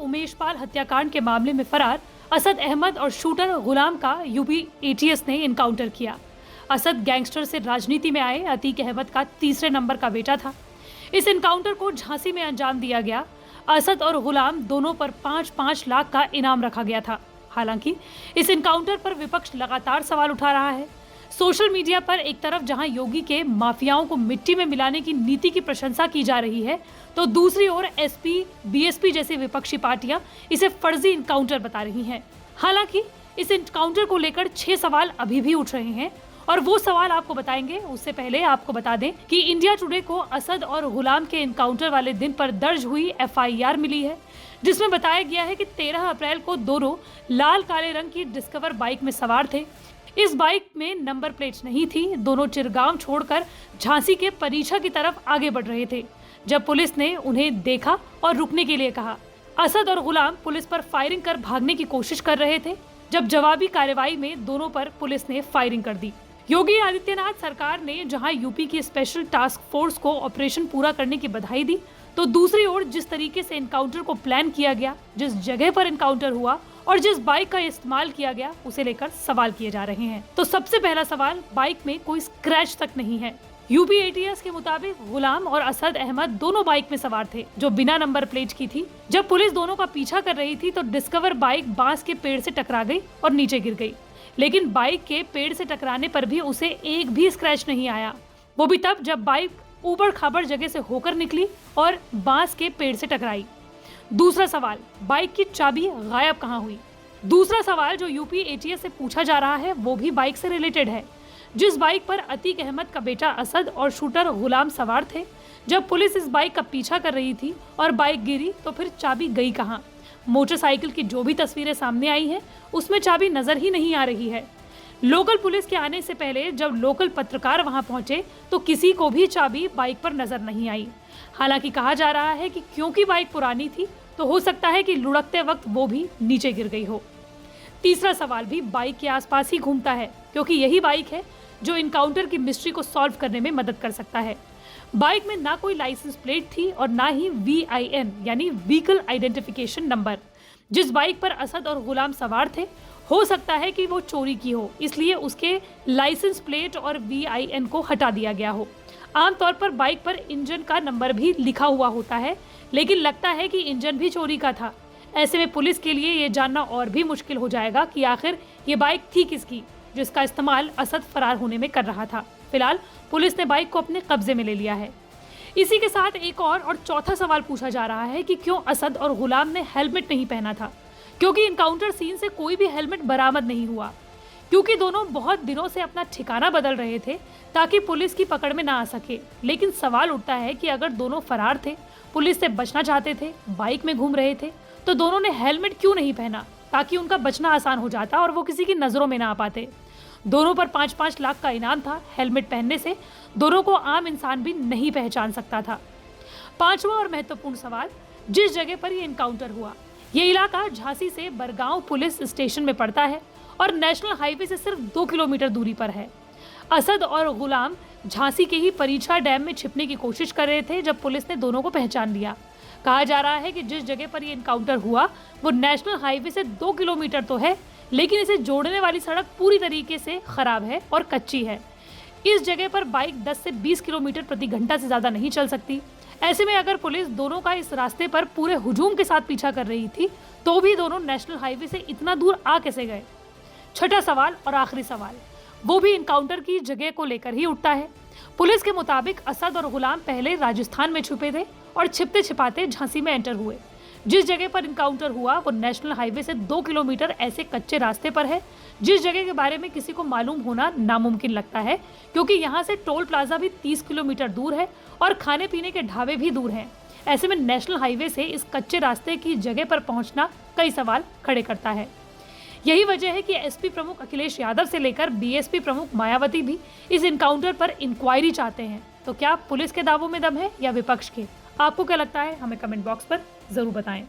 उमेश पाल हत्याकांड के मामले में फरार असद अहमद और शूटर गुलाम का यूपी एटीएस ने इनकाउंटर किया। असद गैंगस्टर से राजनीति में आए अतीक अहमद का तीसरे नंबर का बेटा था। इस इनकाउंटर को झांसी में अंजाम दिया गया। असद और गुलाम दोनों पर 5-5 लाख का इनाम रखा गया था। हालांकि इस इनकाउंटर पर विपक्ष लगातार सवाल उठा रहा है। सोशल मीडिया पर एक तरफ जहां योगी के माफियाओं को मिट्टी में मिलाने की नीति की प्रशंसा की जा रही है, तो दूसरी ओर एसपी, बीएसपी जैसी विपक्षी पार्टियां इसे फर्जी इनकाउंटर बता रही हैं। हालांकि इस इनकाउंटर को लेकर 6 सवाल अभी भी उठ रहे हैं और वो सवाल आपको बताएंगे। उससे पहले आपको बता दें कि इंडिया टुडे को असद और गुलाम के इनकाउंटर वाले दिन पर दर्ज हुई एफआईआर मिली है, जिसमें बताया गया है कि 13 अप्रैल को दोनों लाल काले रंग की डिस्कवर बाइक में सवार थे। इस बाइक में नंबर प्लेट्स नहीं थी। दोनों चिरगांव छोड़कर झांसी के परीक्षा की तरफ आगे बढ़ रहे थे जब पुलिस ने उन्हें देखा और रुकने के लिए कहा। असद और गुलाम पुलिस पर फायरिंग कर भागने की कोशिश कर रहे थे, जब जवाबी कार्रवाई में दोनों पर पुलिस ने फायरिंग कर दी। योगी आदित्यनाथ सरकार ने जहां यूपी की स्पेशल टास्क फोर्स को ऑपरेशन पूरा करने की बधाई दी, तो दूसरी ओर जिस तरीके से इनकाउंटर को प्लान किया गया, जिस जगह पर इनकाउंटर हुआ और जिस बाइक का इस्तेमाल किया गया, उसे लेकर सवाल किए जा रहे हैं। तो सबसे पहला सवाल, बाइक में कोई स्क्रैच तक नहीं है। यूपी एटीएस के मुताबिक गुलाम और असद अहमद दोनों बाइक में सवार थे जो बिना नंबर प्लेट की थी। जब पुलिस दोनों का पीछा कर रही थी तो डिस्कवर बाइक बांस के पेड़ से टकरा गई और नीचे गिर गई, लेकिन बाइक के पेड़ से टकराने पर भी उसे एक भी स्क्रैच नहीं आया। वो भी तब जब बाइक ऊबड़ खाबड़ जगह से होकर निकली और बांस के पेड़ से टकराई। दूसरा सवाल, बाइक की चाबी गायब कहाँ हुई? दूसरा सवाल जो यूपी एटीएस से पूछा जा रहा है वो भी बाइक से रिलेटेड है। जिस बाइक पर अतीक अहमद का बेटा असद और शूटर गुलाम सवार थे, जब पुलिस इस बाइक का पीछा कर रही थी और बाइक गिरी तो फिर चाबी गई कहाँ? मोटरसाइकिल की जो भी तस्वीरें सामने आई हैं उसमें चाबी नजर ही नहीं आ रही है। लोकल पुलिस के आने से पहले जब लोकल पत्रकार वहां पहुंचे तो किसी को भी चाबी बाइक पर नजर नहीं आई। हालांकि कहा जा रहा है कि क्योंकि बाइक पुरानी थी तो हो सकता है कि लुढ़कते वक्त वो भी नीचे गिर गई हो। तीसरा सवाल भी बाइक के आसपास ही घूमता है, क्योंकि यही बाइक है जो इनकाउंटर की मिस्ट्री को सॉल्व करने में मदद कर सकता है। बाइक में ना कोई लाइसेंस प्लेट थी और ना ही VIN यानी व्हीकल आइडेंटिफिकेशन नंबर। जिस बाइक पर असद और गुलाम सवार थे, हो सकता है कि वो चोरी की हो, इसलिए उसके लाइसेंस प्लेट और VIN को हटा दिया गया हो। आमतौर पर बाइक पर इंजन का नंबर भी लिखा हुआ होता है, लेकिन लगता है कि इंजन भी चोरी का था। ऐसे में पुलिस के लिए ये जानना और भी मुश्किल हो जाएगा कि आखिर ये बाइक थी किसकी, जिसका इस्तेमाल असद फरार होने में कर रहा था। फिलहाल पुलिस ने बाइक को अपने कब्जे में ले लिया है। इसी के साथ एक और चौथा सवाल पूछा जा रहा है कि क्यों असद और गुलाम ने हेलमेट नहीं पहना था, क्योंकि इनकाउंटर सीन से कोई भी हेलमेट बरामद नहीं हुआ, क्योंकि दोनों बहुत दिनों से अपना ठिकाना बदल रहे थे ताकि पुलिस की पकड़ में ना आ सके। लेकिन सवाल उठता है कि अगर दोनों फरार थे, पुलिस से बचना चाहते थे, बाइक में घूम रहे थे, तो दोनों ने हेलमेट क्यों नहीं पहना ताकि उनका बचना आसान हो जाता और वो किसी की नजरों में ना आ पाते। दोनों पर 5-5 लाख का इनाम था। हेलमेट पहनने से दोनों को आम इंसान भी नहीं पहचान सकता था। पांचवा और महत्वपूर्ण सवाल, जिस जगह पर यह इनकाउंटर हुआ, ये इलाका झांसी से बरगांव पुलिस स्टेशन में पड़ता है और नेशनल हाईवे से सिर्फ 2 किलोमीटर दूरी पर है। असद और गुलाम झांसी के ही परीक्षा डैम में छिपने की कोशिश कर रहे थे जब पुलिस ने दोनों को पहचान लिया। कहा जा रहा है कि जिस जगह पर यह इनकाउंटर हुआ वो नेशनल हाईवे से 2 किलोमीटर तो है, लेकिन इसे जोड़ने वाली सड़क पूरी तरीके से खराब है और कच्ची है। इस जगह पर बाइक 10 से 20 किलोमीटर प्रति घंटा से ज्यादा नहीं चल सकती। ऐसे में अगर पुलिस दोनों का इस रास्ते पर पूरे हुजूम के साथ पीछा कर रही थी तो भी दोनों नेशनल हाईवे से इतना दूर आ कैसे गए? छठा सवाल और आखिरी सवाल, वो भी इनकाउंटर की जगह को लेकर ही उठता है। पुलिस के मुताबिक असद और गुलाम पहले राजस्थान में छुपे थे और छिपते छिपाते झांसी में एंटर हुए। जिस जगह पर इनकाउंटर हुआ वो नेशनल हाईवे से 2 किलोमीटर ऐसे कच्चे रास्ते पर है, जिस जगह के बारे में किसी को मालूम होना नामुमकिन लगता है, क्योंकि यहाँ से टोल प्लाजा भी 30 किलोमीटर दूर है और खाने पीने के ढाबे भी दूर हैं। ऐसे में नेशनल हाईवे से इस कच्चे रास्ते की जगह पर पहुंचना कई सवाल खड़े करता है। यही वजह है कि एसपी प्रमुख अखिलेश यादव से लेकर बीएसपी प्रमुख मायावती भी इस इनकाउंटर पर इंक्वायरी चाहते हैं। तो क्या पुलिस के दावों में दम है या विपक्ष के? आपको क्या लगता है? हमें कमेंट बॉक्स पर जरूर बताएं।